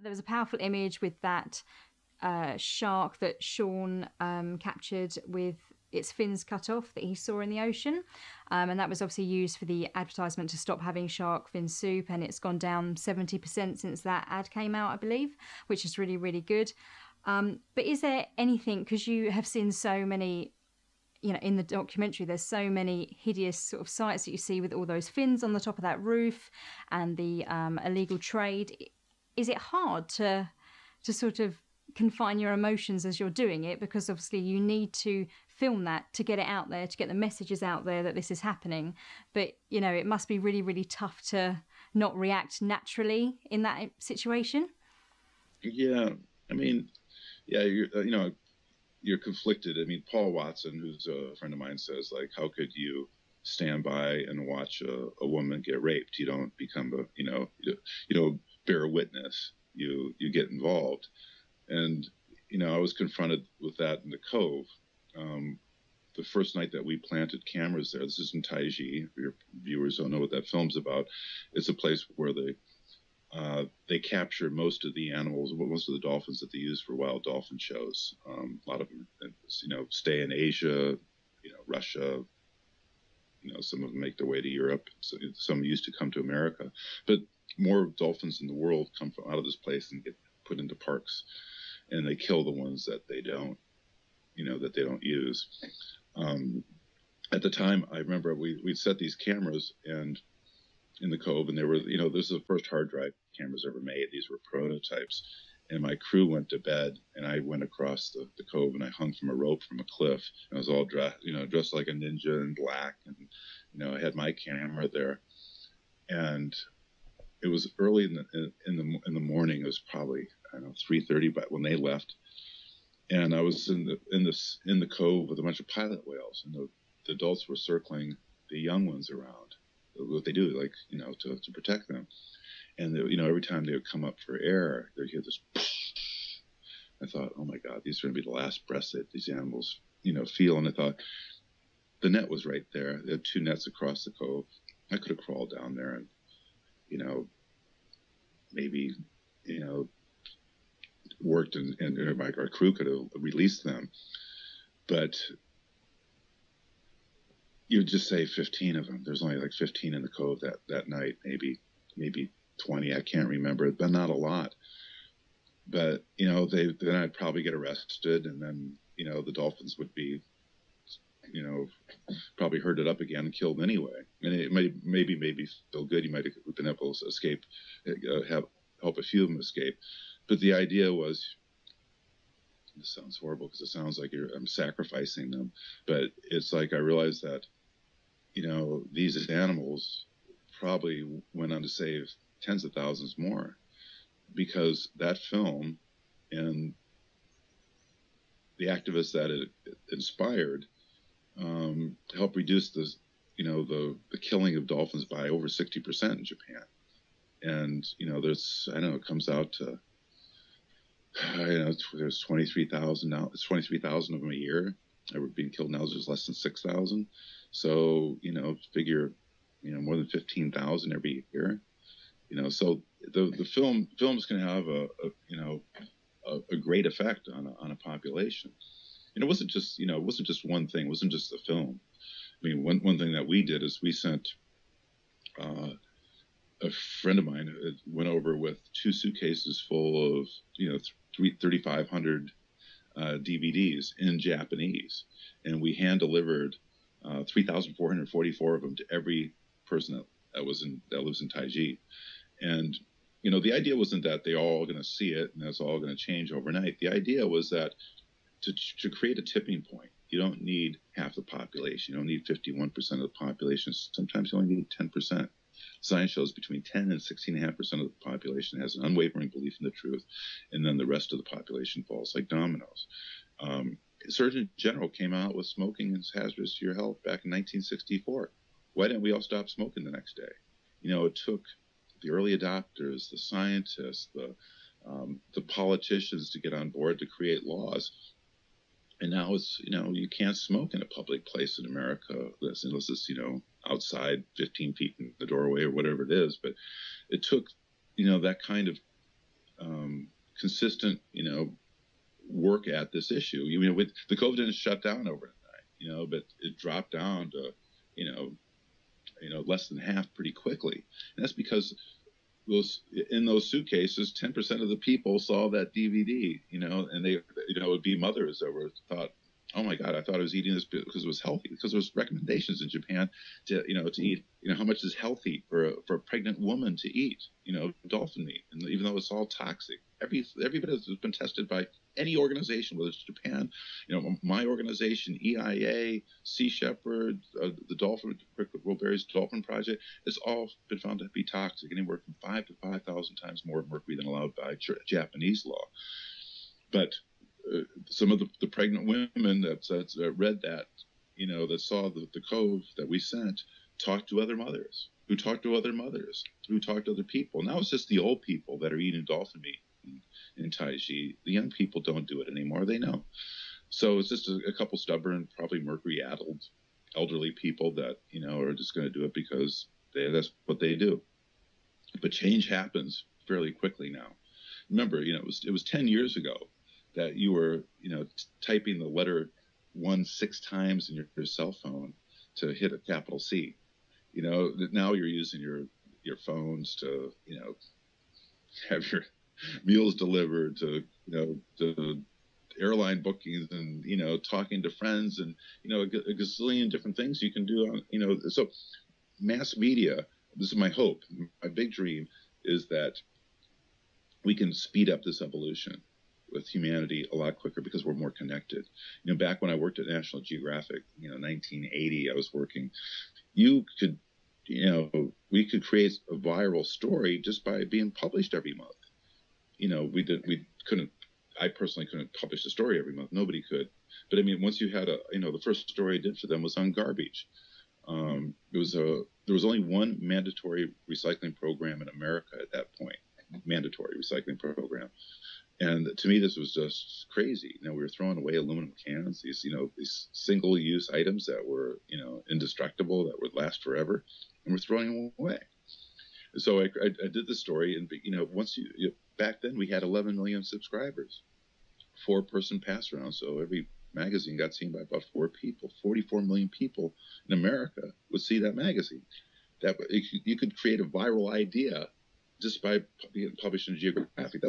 there was a powerful image with that shark that Sean captured with its fins cut off that he saw in the ocean. And that was obviously used for the advertisement to stop having shark fin soup. And it's gone down 70% since that ad came out, I believe, which is really, really good. But is there anything, because you have seen so many, you know, in the documentary, there's so many hideous sort of sights that you see with all those fins on the top of that roof and the illegal trade. Is it hard to sort of confine your emotions as you're doing it, because obviously you need to film that to get it out there, to get the messages out there that this is happening? But you know, it must be really, really tough to not react naturally in that situation. Yeah, I mean, yeah, you're conflicted. I mean, Paul Watson, who's a friend of mine, says, like, how could you stand by and watch a woman get raped? You don't become you don't bear witness. You get involved. And, I was confronted with that in the Cove. The first night that we planted cameras there, this is in Taiji. If your viewers don't know what that film's about, it's a place where they capture most of the animals, most of the dolphins that they use for wild dolphin shows. A lot of them, stay in Asia, Russia. Some of them make their way to Europe. So some used to come to America, but more dolphins in the world come from out of this place and get put into parks, and they kill the ones that they don't use. At the time, I remember we'd set these cameras and in the Cove, and they were, this is the first hard drive cameras ever made. These were prototypes. And my crew went to bed, and I went across the Cove, and I hung from a rope from a cliff. And I was all dressed like a ninja in black, and I had my camera there. And it was early in the morning. It was probably 3:30, but when they left, and I was in the Cove with a bunch of pilot whales, and the adults were circling the young ones around. What they do, like, to protect them. And, every time they would come up for air, they'd hear this. I thought, oh my God, these are going to be the last breaths that these animals, feel. And I thought, the net was right there. They had 2 nets across the Cove. I could have crawled down there and, maybe, worked and our crew could have released them. But you would just say 15 of them. There's only like 15 in the Cove that night, maybe 20. I can't remember, but not a lot. But, then I'd probably get arrested, and then, the dolphins would be, probably herded up again and killed anyway. And it maybe made me feel good. You might have been able to escape, help a few of them escape. But the idea was, this sounds horrible because it sounds like I'm sacrificing them. But it's like I realized that, these animals probably went on to save tens of thousands more, because that film and the activists that it inspired helped reduce the killing of dolphins by over 60% in Japan. And it comes out to there's 23,000 now. It's 23,000 of them a year that were being killed. Now there's less than 6,000. So figure more than 15,000 every year. So the film's going to have a great effect on a population. And it wasn't just one thing. It wasn't just the film. I mean, one thing that we did is we sent a friend of mine went over with 2 suitcases full of 3,500 DVDs in Japanese, and we hand delivered 3,444 of them to every person that lives in Taiji. And the idea wasn't that they all going to see it and that's all going to change overnight. The idea was that to create a tipping point, you don't need half the population. You don't need 51% of the population. Sometimes you only need 10%. Science shows between 10 and 16.5% of the population has an unwavering belief in the truth, and then the rest of the population falls like dominoes. Surgeon General came out with smoking is hazardous to your health back in 1964. Why didn't we all stop smoking the next day? It took the early adopters, the scientists, the politicians to get on board to create laws. And now it's, you can't smoke in a public place in America unless it's, outside 15 feet in the doorway or whatever it is. But it took, that kind of consistent, work at this issue. With the COVID didn't shut down overnight, but it dropped down to, less than half pretty quickly. And that's because in those suitcases, 10% of the people saw that DVD, and they, it would be mothers that were thought, oh my God, I thought I was eating this because it was healthy, because there was recommendations in Japan to eat, how much is healthy for a pregnant woman to eat, dolphin meat. And even though it's all toxic, every bit has been tested by any organization, whether it's Japan, my organization, EIA, Sea Shepherd, the World Berries Dolphin Project, it's all been found to be toxic, anywhere from 5 to 5,000 times more mercury than allowed by Japanese law. But some of the pregnant women that read that, that saw the code that we sent, talked to other mothers, who talked to other mothers, who talked to other people. Now it's just the old people that are eating dolphin meat in Taiji. The young people don't do it anymore. They know. So it's just a couple stubborn, probably mercury-addled elderly people that, are just going to do it because that's what they do. But change happens fairly quickly now. Remember, it was 10 years ago that you were, typing the letter 1 6 times in your cell phone to hit a capital C. Now you're using your phones to, have your meals delivered, to, to airline bookings, and, talking to friends, and, a gazillion different things you can do on, so mass media, this is my hope. My big dream is that we can speed up this evolution with humanity a lot quicker because we're more connected. Back when I worked at National Geographic, 1980, I was working, we could create a viral story just by being published every month. I personally couldn't publish a story every month. Nobody could. But I mean, once you had the first story I did for them was on garbage. There was only one mandatory recycling program in America at that point, mandatory recycling program. And to me, this was just crazy. We were throwing away aluminum cans, these single-use items that were, indestructible, that would last forever, and we're throwing them away. So I did the story, and back then we had 11 million subscribers, 4-person pass around. So every magazine got seen by about 4 people. 44 million people in America would see that magazine. You could create a viral idea just by being published in Geographic.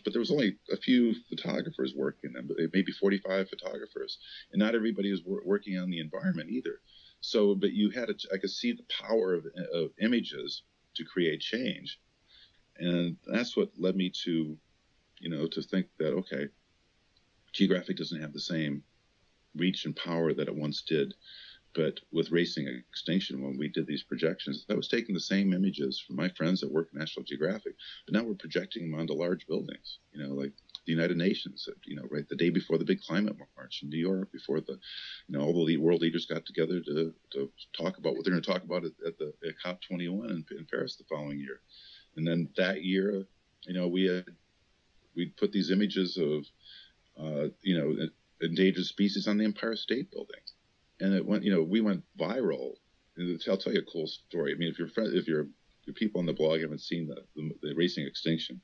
But there was only a few photographers working, maybe 45 photographers, and not everybody was working on the environment either. So, but I could see the power of images to create change, and that's what led me to, to think that okay, Geographic doesn't have the same reach and power that it once did. But with racing extinction, when we did these projections, I was taking the same images from my friends that work at National Geographic, but now we're projecting them onto large buildings, like the United Nations, right the day before the big climate march in New York, before all the world leaders got together to talk about what they're going to talk about at COP21 in Paris the following year. And then that year, we put these images of, endangered species on the Empire State Building. And it went, we went viral. I'll tell you a cool story. I mean, if your people on the blog haven't seen the racing extinction,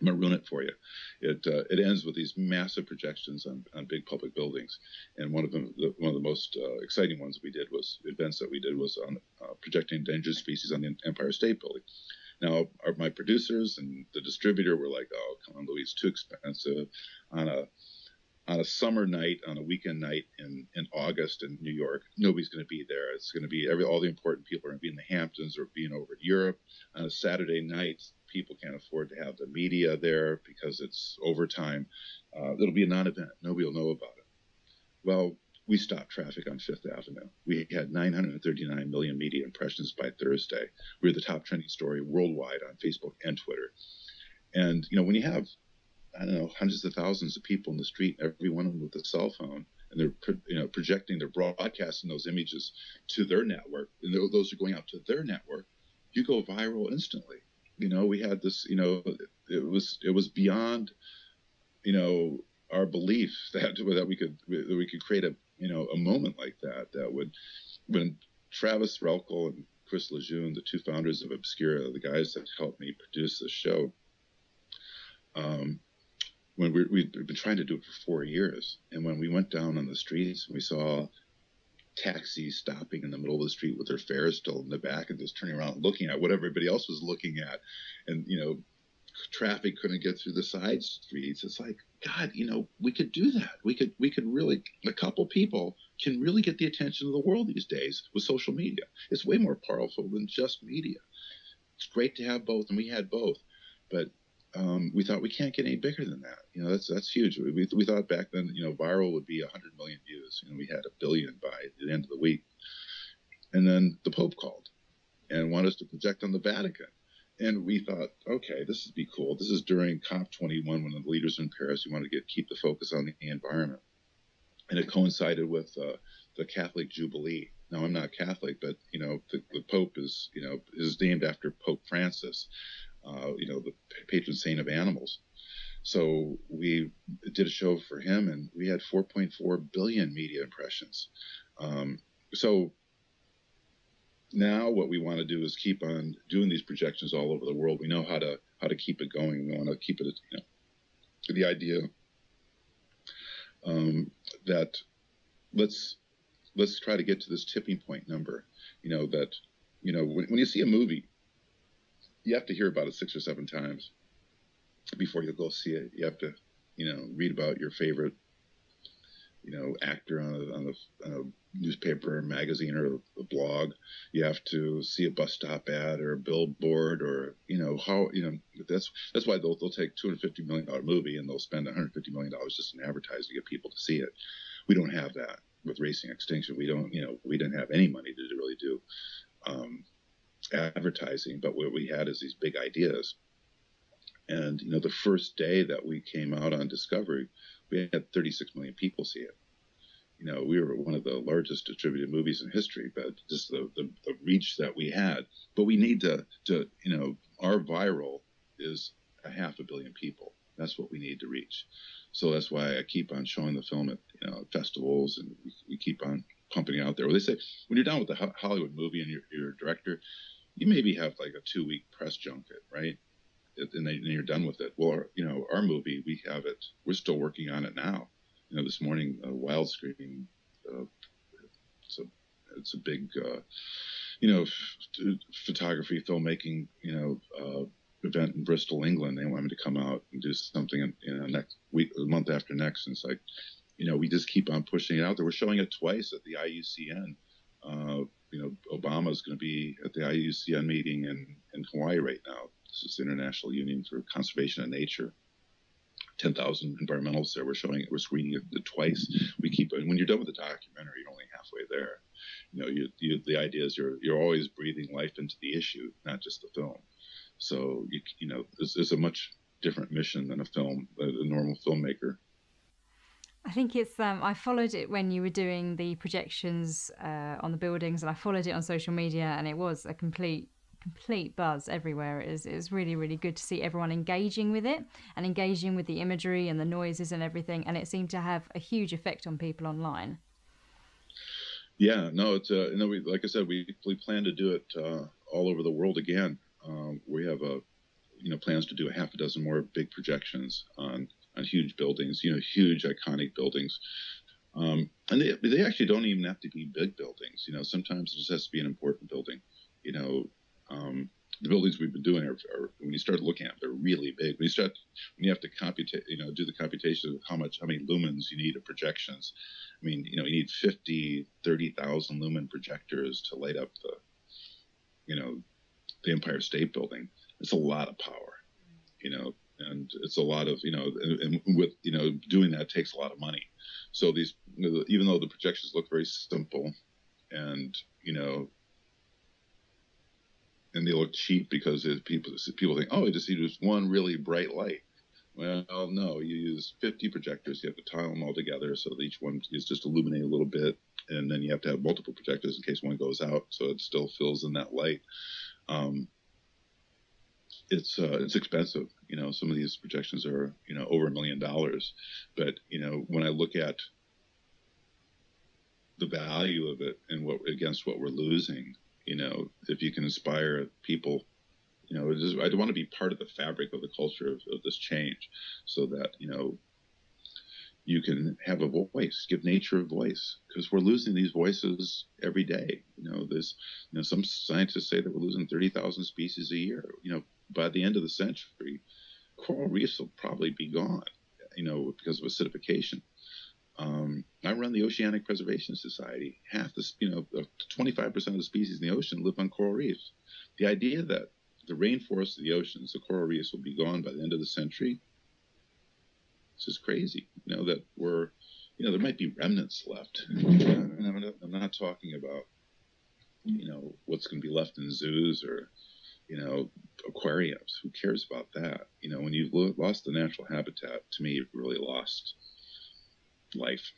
I'm gonna ruin it for you. It ends with these massive projections on big public buildings, and one of the most exciting events that we did was on projecting endangered species on the Empire State Building. Now, my producers and the distributor were like, "Oh, come on, Louie, it's too expensive." On a summer night, on a weekend night in August in New York, nobody's going to be there. It's going to be all the important people are going to be in the Hamptons or being over in Europe. On a Saturday night, people can't afford to have the media there because it's overtime. It'll be a non-event. Nobody will know about it. Well, we stopped traffic on Fifth Avenue. We had 939 million media impressions by Thursday. We were the top trending story worldwide on Facebook and Twitter. And, when you have, I don't know, hundreds of thousands of people in the street, every one of them with a cell phone, and they're projecting, they're broadcasting those images to their network, and those are going out to their network, you go viral instantly. We had this, it was beyond, our belief that we could create a moment like that would, when Travis Relkel and Chris Lejeune, the 2 founders of Obscura, the guys that helped me produce this show, when we've been trying to do it for 4 years. And when we went down on the streets, we saw taxis stopping in the middle of the street with their fares still in the back and just turning around looking at what everybody else was looking at. And, traffic couldn't get through the side streets. It's like, God, we could do that. We could really, a couple people can really get the attention of the world these days with social media. It's way more powerful than just media. It's great to have both, and we had both, but we thought we can't get any bigger than that. That's huge. We thought back then, viral would be 100 million views. We had 1 billion by the end of the week. And then the Pope called and wanted us to project on the Vatican. And we thought, okay, this would be cool. This is during COP21 when the leaders in Paris, we wanted to keep the focus on the environment. And it coincided with the Catholic Jubilee. Now, I'm not Catholic, but, the Pope is named after Pope Francis, the patron saint of animals. So we did a show for him, and we had 4.4 billion media impressions. So now what we want to do is keep on doing these projections all over the world. We know how to keep it going. We want to keep it, the idea that let's try to get to this tipping point number. That when you see a movie, you have to hear about it 6 or 7 times before you go see it. You have to read about your favorite actor on a newspaper or magazine or a blog. You have to see a bus stop ad or a billboard, or that's why they'll take $250 million movie and they'll spend $150 million just in advertising to get people to see it. We don't have that with Racing Extinction. We didn't have any money to really do advertising, but what we had is these big ideas. And the first day that we came out on Discovery, we had 36 million people see it. We were one of the largest distributed movies in history, but just the reach that we had. But we need to our viral is 500 million people. That's what we need to reach. So that's why I keep on showing the film at festivals, and we keep on pumping it out there. Well, they say when you're done with the Hollywood movie and you're a director, you maybe have like a 2-week press junket, right? And then you're done with it. Well, our movie, we have it. We're still working on it now. This morning, Wild Screen, it's a big, photography, filmmaking, event in Bristol, England. They want me to come out and do something next week, the month after next. And it's like, we just keep on pushing it out there. We're showing it twice at the IUCN. Obama's going to be at the IUCN meeting in Hawaii right now. This is the International Union for Conservation of Nature. 10,000 environmentalists there. We're screening it twice. We keep it. When you're done with the documentary, you're only halfway there. The idea is you're always breathing life into the issue, not just the film. So it's a much different mission than a normal filmmaker. I think it's I followed it when you were doing the projections on the buildings, and I followed it on social media, and it was a complete buzz everywhere. It was really, really good to see everyone engaging with it and engaging with the imagery and the noises and everything, and it seemed to have a huge effect on people online. Yeah, no, it's like I said, we plan to do it all over the world again. We have plans to do a half a dozen more big projections on huge buildings, huge iconic buildings. And they actually don't even have to be big buildings. Sometimes it just has to be an important building. The buildings we've been doing are when you start looking at them, they're really big. When you have to do the computation of how many lumens you need of projections. I mean, you need 30,000 lumen projectors to light up the Empire State Building. It's a lot of power, and it's a lot of, and with, doing that takes a lot of money. So these, even though the projections look very simple and, and they look cheap because people think, oh, you just use one really bright light. Well, no, you use 50 projectors. You have to tile them all together so that each one is just illuminated a little bit. And then you have to have multiple projectors in case one goes out, so it still fills in that light. It's expensive. Some of these projections are, over $1 million. But, when I look at the value of it and against what we're losing, if you can inspire people, You know, I want to be part of the fabric of the culture of this change, so that, you know, you can have a voice, give nature a voice, because we're losing these voices every day. You know, some scientists say that we're losing 30,000 species a year. You know, by the end of the century, coral reefs will probably be gone, you know, because of acidification. I run the Oceanic Preservation Society. Half the, 25% of the species in the ocean live on coral reefs. The idea that the rainforests of the oceans, the coral reefs, will be gone by the end of the century, it's just crazy. You know, that we're, you know, there might be remnants left. And I'm not talking about, you know, what's going to be left in zoos or, you know, aquariums. Who cares about that? You know, when you've lost the natural habitat, to me, you've really lost life.